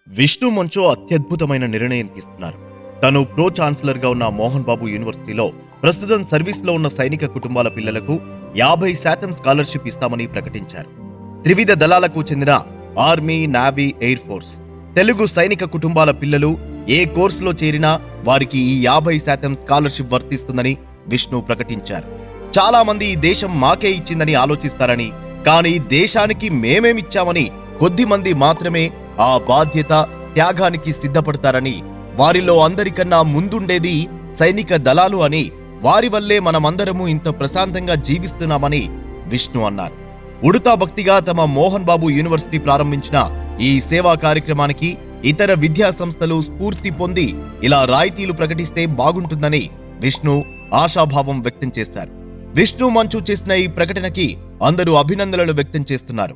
విష్ణు మంచు అత్యద్భుతమైన నిర్ణయం తీసుకున్నారు. తను ప్రో ఛాన్సలర్ గా ఉన్న మోహన్ బాబు యూనివర్సిటీలో ప్రస్తుతం సర్వీస్లో ఉన్న సైనిక కుటుంబాల పిల్లలకు 50% స్కాలర్షిప్ ఇస్తామని ప్రకటించారు. త్రివిధ దళాలకు చెందిన army, navy, air force, Telugu సైనిక కుటుంబాల పిల్లలు ఏ కోర్సులో చేరినా వారికి ఈ 50% స్కాలర్షిప్ వర్తిస్తుందని విష్ణు ప్రకటించారు. చాలా మంది ఈ దేశం మాకే ఇచ్చిందని ఆలోచిస్తారని, కానీ దేశానికి మేమేమిచ్చామని కొద్ది మంది మాత్రమే ఆ బాధ్యత, త్యాగానికి సిద్ధపడతారని, వారిలో అందరికన్నా ముందుండేది సైనిక దళాలు అని, వారి వల్లే మనమందరము ఇంత ప్రశాంతంగా జీవిస్తున్నామని విష్ణు అన్నారు. ఉడతా భక్తిగా తమ మోహన్ బాబు యూనివర్సిటీ ప్రారంభించిన ఈ సేవా కార్యక్రమానికి ఇతర విద్యా సంస్థలు స్ఫూర్తి పొంది ఇలా రాయితీలు ప్రకటిస్తే బాగుంటుందని విష్ణు ఆశాభావం వ్యక్తం చేశారు. విష్ణు మంచు చేసిన ఈ ప్రకటనకి అందరూ అభినందనలు వ్యక్తం చేస్తున్నారు.